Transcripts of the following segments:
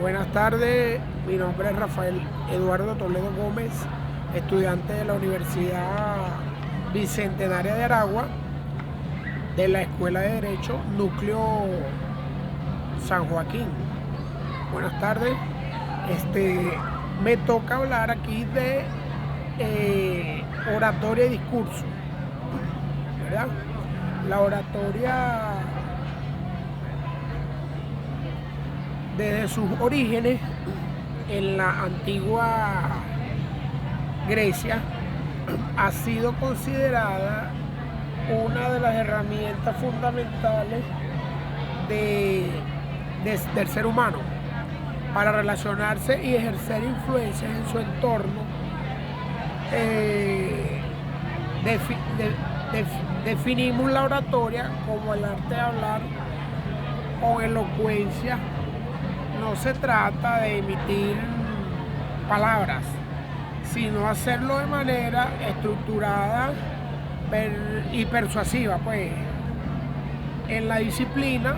Buenas tardes, mi nombre es Rafael Eduardo Toledo Gómez, estudiante de la Universidad Bicentenaria de Aragua, de la Escuela de Derecho, Núcleo San Joaquín. Buenas tardes. Me toca hablar aquí de oratoria y discurso, ¿verdad? La oratoria, desde sus orígenes en la antigua Grecia, ha sido considerada una de las herramientas fundamentales del ser humano para relacionarse y ejercer influencias en su entorno. Definimos la oratoria como el arte de hablar con elocuencia. No se trata de emitir palabras, sino hacerlo de manera estructurada y persuasiva. Pues en la disciplina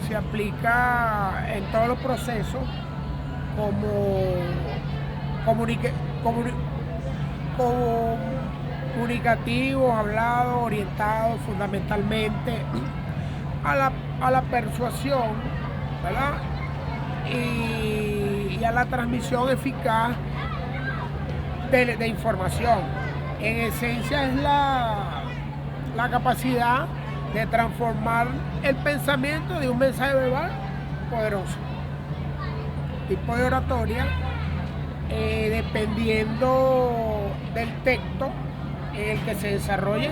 se aplica en todos los procesos como comunicativos, hablados, orientados fundamentalmente a la persuasión, ¿verdad? Y a la transmisión eficaz de información. En esencia es la capacidad de transformar el pensamiento de un mensaje verbal poderoso. Tipo de oratoria, dependiendo del texto en el que se desarrolle,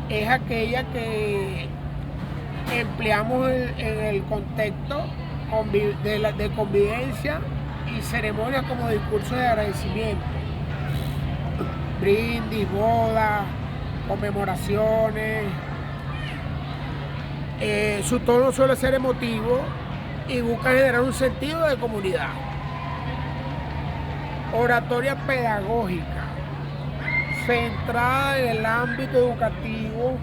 es aquella que empleamos en el contexto de convivencia y ceremonias como discursos de agradecimiento, brindis, bodas, conmemoraciones. Su tono suele ser emotivo y busca generar un sentido de comunidad. Oratoria pedagógica, centrada en el ámbito educativo.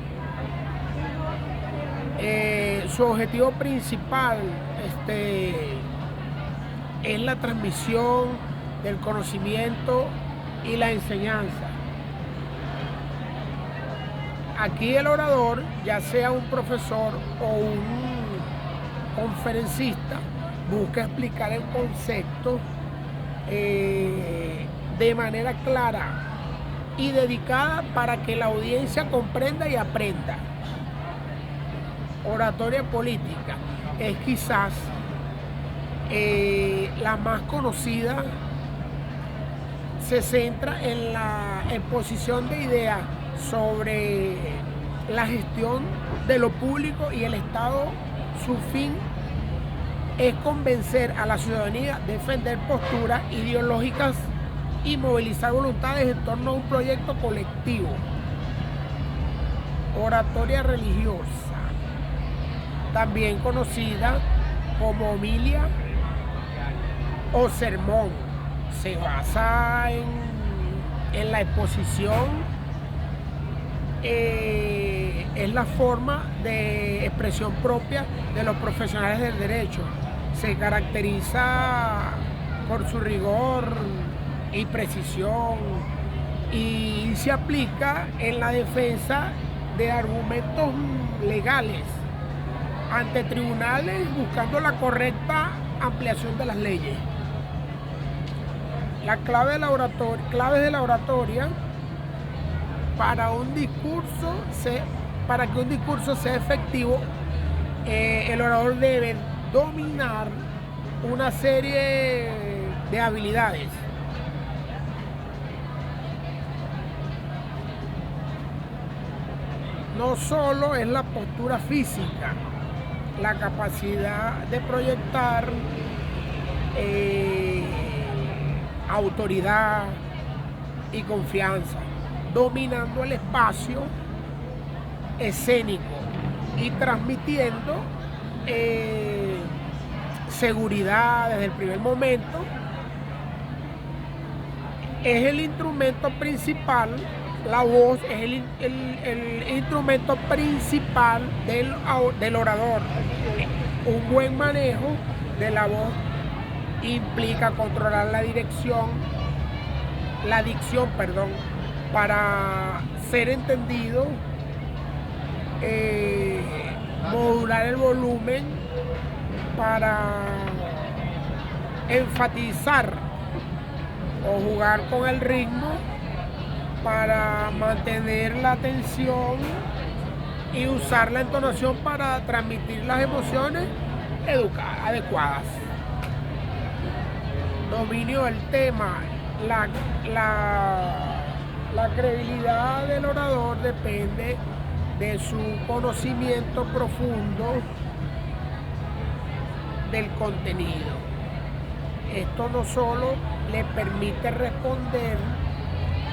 Su objetivo principal es la transmisión del conocimiento y la enseñanza. Aquí el orador, ya sea un profesor o un conferencista, busca explicar el concepto de manera clara y dedicada para que la audiencia comprenda y aprenda. Oratoria política es quizás la más conocida. Se centra en la exposición de ideas sobre la gestión de lo público y el Estado. Su fin es convencer a la ciudadanía, defender posturas ideológicas y movilizar voluntades en torno a un proyecto colectivo. Oratoria religiosa, también conocida como homilia o sermón, se basa en la exposición. Es la forma de expresión propia de los profesionales del derecho. Se caracteriza por su rigor y precisión y se aplica en la defensa de argumentos legales ante tribunales, buscando la correcta ampliación de las leyes. La clave de la oratoria para que un discurso sea efectivo, el orador debe dominar una serie de habilidades. No solo es la postura física, la capacidad de proyectar autoridad y confianza, dominando el espacio escénico y transmitiendo seguridad desde el primer momento. Es el instrumento principal. La voz es el instrumento principal del orador. Un buen manejo de la voz implica controlar la dicción, perdón, para ser entendido, modular el volumen para enfatizar o jugar con el ritmo para mantener la atención y usar la entonación para transmitir las emociones adecuadas. Dominio del tema. La credibilidad del orador depende de su conocimiento profundo del contenido. Esto no solo le permite responder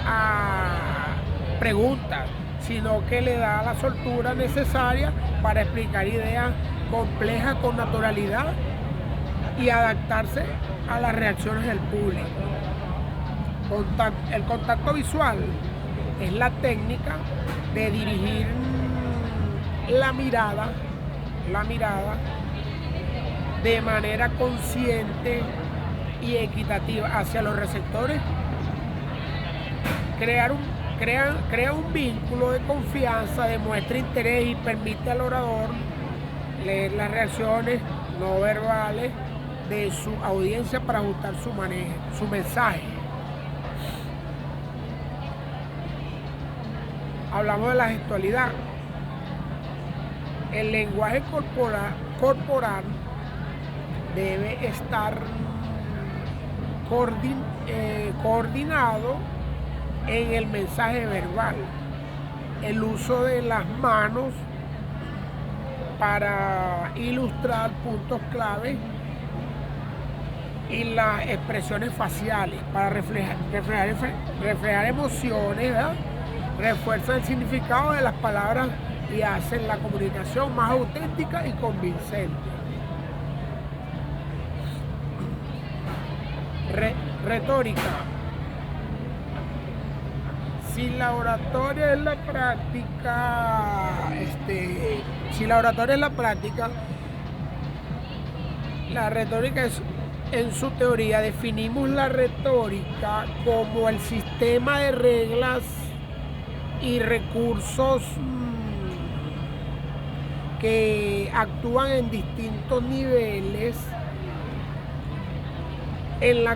a preguntas, sino que le da la soltura necesaria para explicar ideas complejas con naturalidad y adaptarse a las reacciones del público. El contacto visual es la técnica de dirigir la mirada de manera consciente y equitativa hacia los receptores. Crea un vínculo de confianza, demuestra interés y permite al orador leer las reacciones no verbales de su audiencia para ajustar su mensaje. Hablamos de la gestualidad. El lenguaje corporal debe estar coordinado en el mensaje verbal. El uso de las manos para ilustrar puntos clave y las expresiones faciales para reflejar emociones, ¿verdad? Refuerzan el significado de las palabras y hacen la comunicación más auténtica y convincente. Retórica. Si la oratoria es la práctica, la retórica es, en su teoría, definimos la retórica como el sistema de reglas y recursos que actúan en distintos niveles en la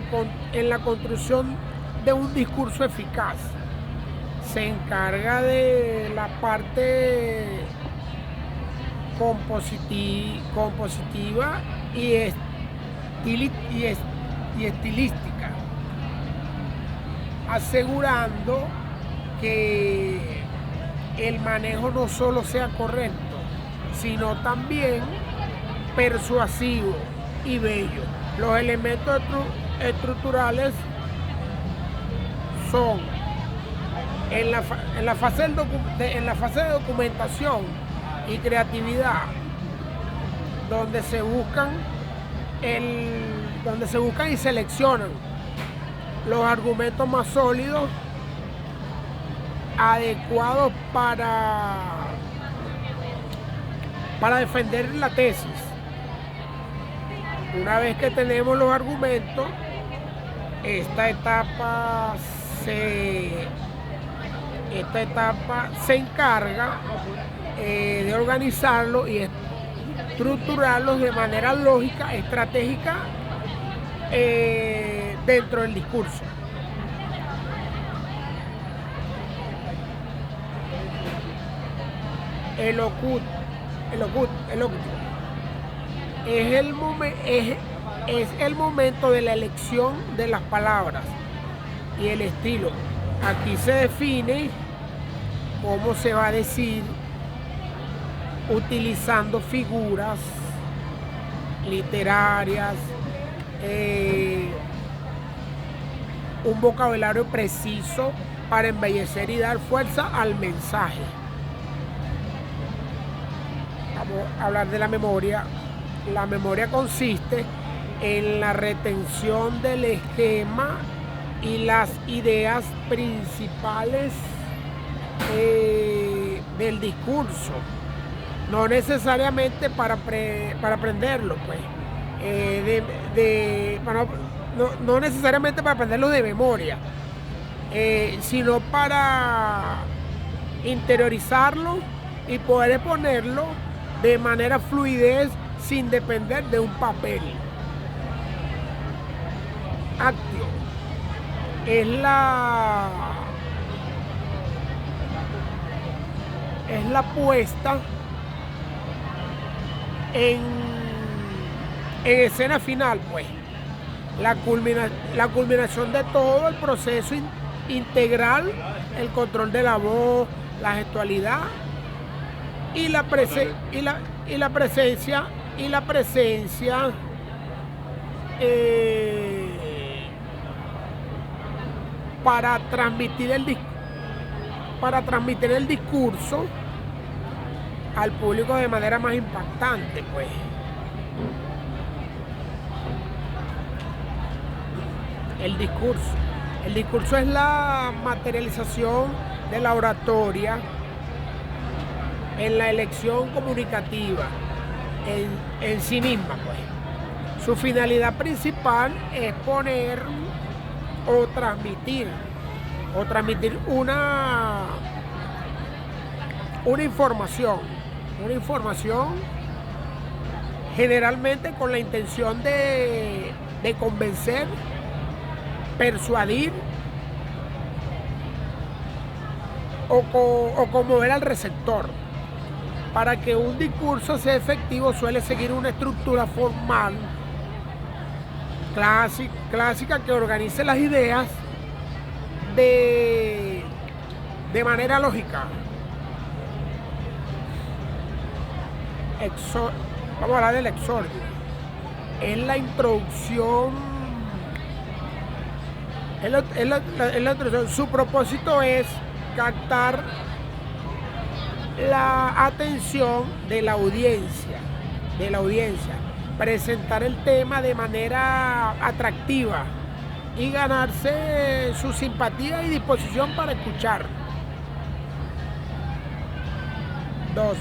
construcción de un discurso eficaz. Se encarga de la parte compositiva y estilística, asegurando que el manejo no solo sea correcto, sino también persuasivo y bello. Los elementos estructurales son en la fase de documentación y creatividad, donde se buscan y seleccionan los argumentos más sólidos, adecuados para defender la tesis. Una vez que tenemos los argumentos, esta etapa se encarga de organizarlo y estructurarlos de manera lógica, estratégica, dentro del discurso. Elocutor es el momento de la elección de las palabras y el estilo. Aquí se define cómo se va a decir utilizando figuras literarias, un vocabulario preciso para embellecer y dar fuerza al mensaje. Vamos a hablar de la memoria. La memoria consiste en la retención del esquema y las ideas principales del discurso, no necesariamente para aprenderlo, pues, bueno, no necesariamente para aprenderlo de memoria, sino para interiorizarlo y poder exponerlo de manera fluidez sin depender de un papel. Actio es la puesta en escena final, pues la culminación de todo el proceso integral, el control de la voz, la gestualidad y la presencia para transmitir el discurso al público de manera más impactante, pues. El discurso es la materialización de la oratoria en la elección comunicativa en sí misma, pues. Su finalidad principal es poner o transmitir una información generalmente con la intención de convencer, persuadir o conmover al receptor. Para que un discurso sea efectivo suele seguir una estructura formal clásica que organice las ideas de manera lógica. Vamos a hablar del exordio. Es la introducción. Su propósito es captar la atención de la audiencia, presentar el tema de manera atractiva y ganarse su simpatía y disposición para escuchar. 2.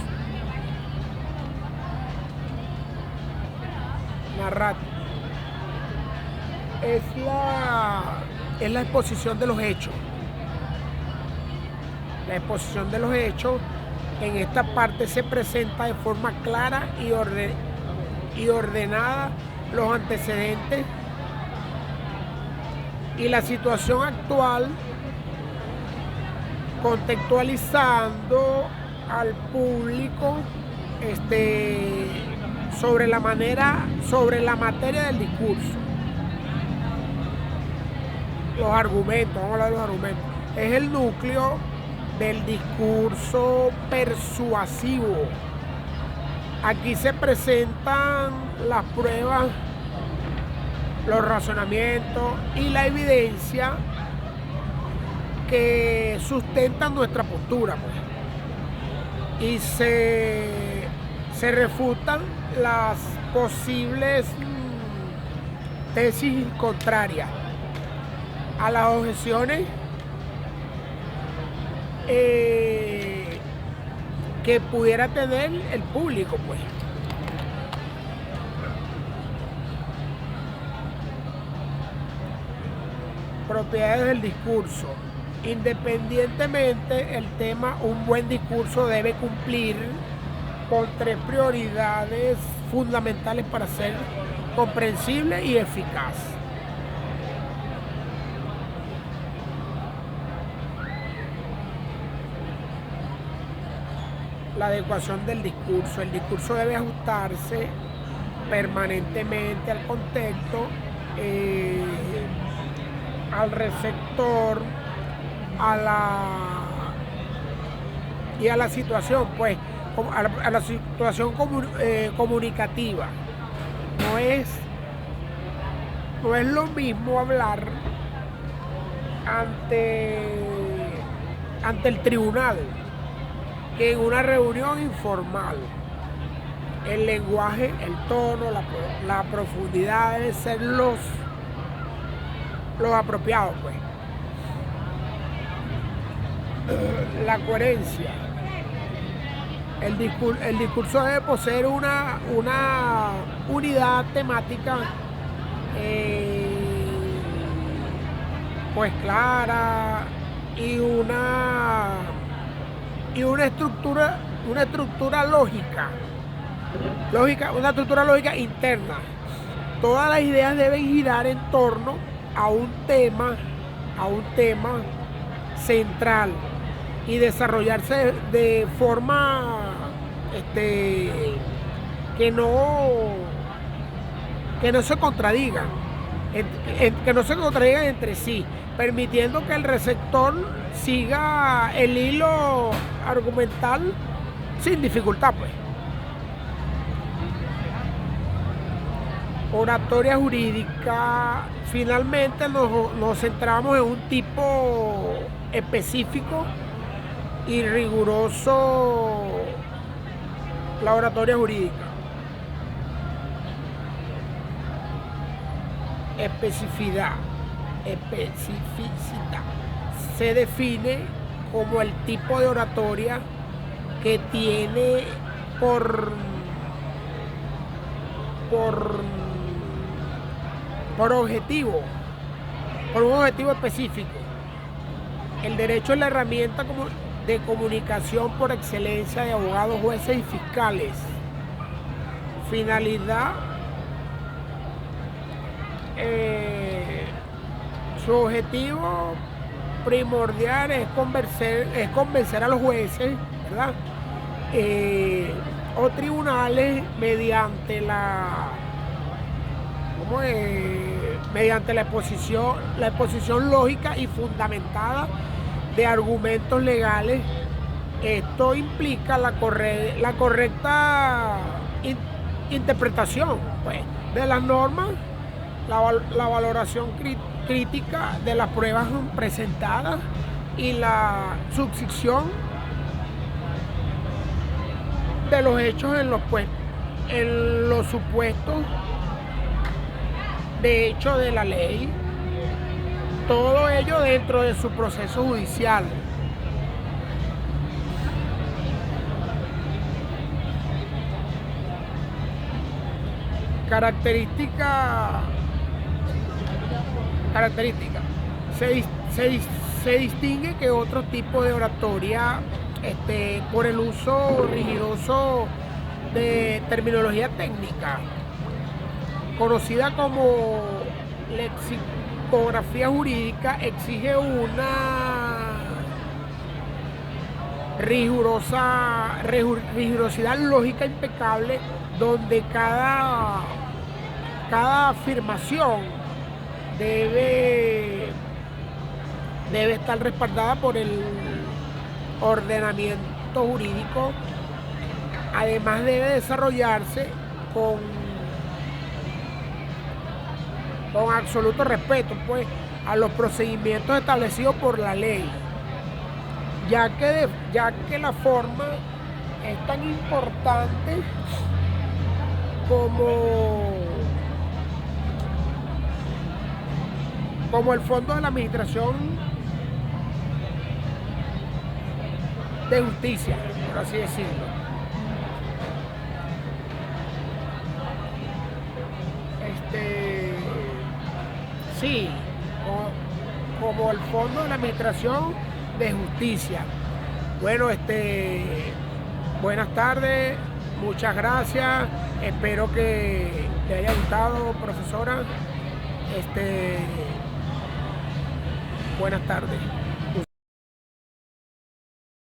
Narrativa. Es la exposición de los hechos. La exposición de los hechos en esta parte se presenta de forma clara y ordenada los antecedentes y la situación actual, contextualizando al público sobre la materia del discurso. Los argumentos, vamos a hablar de los argumentos. Es el núcleo del discurso persuasivo. Aquí se presentan las pruebas, los razonamientos y la evidencia que sustentan nuestra postura, pues. Y se refutan las posibles tesis contrarias a las objeciones que pudiera tener el público, pues. Propiedades del discurso. Independientemente el tema, un buen discurso debe cumplir con 3 prioridades fundamentales para ser comprensible y eficaz. La adecuación del discurso. El discurso debe ajustarse permanentemente al contexto, al receptor, y a la situación, pues, a la situación comunicativa. No es lo mismo hablar ante el tribunal que en una reunión informal. El lenguaje, el tono, la profundidad deben ser los apropiados, pues. La coherencia. El discurso debe poseer una unidad temática pues clara y una estructura lógica, una estructura lógica interna. Todas las ideas deben girar en torno a un tema central y desarrollarse de forma que no se contradigan, entre sí, permitiendo que el receptor siga el hilo argumental sin dificultad, pues. Oratoria jurídica, finalmente nos centramos en un tipo específico y riguroso, la oratoria jurídica. Especificidad se define como el tipo de oratoria que tiene por un objetivo específico. El derecho es la herramienta de comunicación por excelencia de abogados, jueces y fiscales. Finalidad: su objetivo primordial es convencer a los jueces, ¿verdad? O tribunales mediante la exposición lógica y fundamentada de argumentos legales. Esto implica la correcta interpretación, pues, de las normas, la valoración crítica de las pruebas presentadas y la subscripción de los hechos en los supuestos de hecho de la ley, todo ello dentro de su proceso judicial. Característica. Se distingue que otro tipo de oratoria por el uso riguroso de terminología técnica, conocida como lexicografía jurídica, exige una rigurosidad lógica impecable, donde cada afirmación debe estar respaldada por el ordenamiento jurídico. Además, debe desarrollarse con absoluto respeto, pues, a los procedimientos establecidos por la ley, ya que la forma es tan importante como el fondo de la administración de justicia, por así decirlo. Sí, como el fondo de la administración de justicia. Bueno, buenas tardes, muchas gracias, espero que te haya gustado, profesora. Buenas tardes.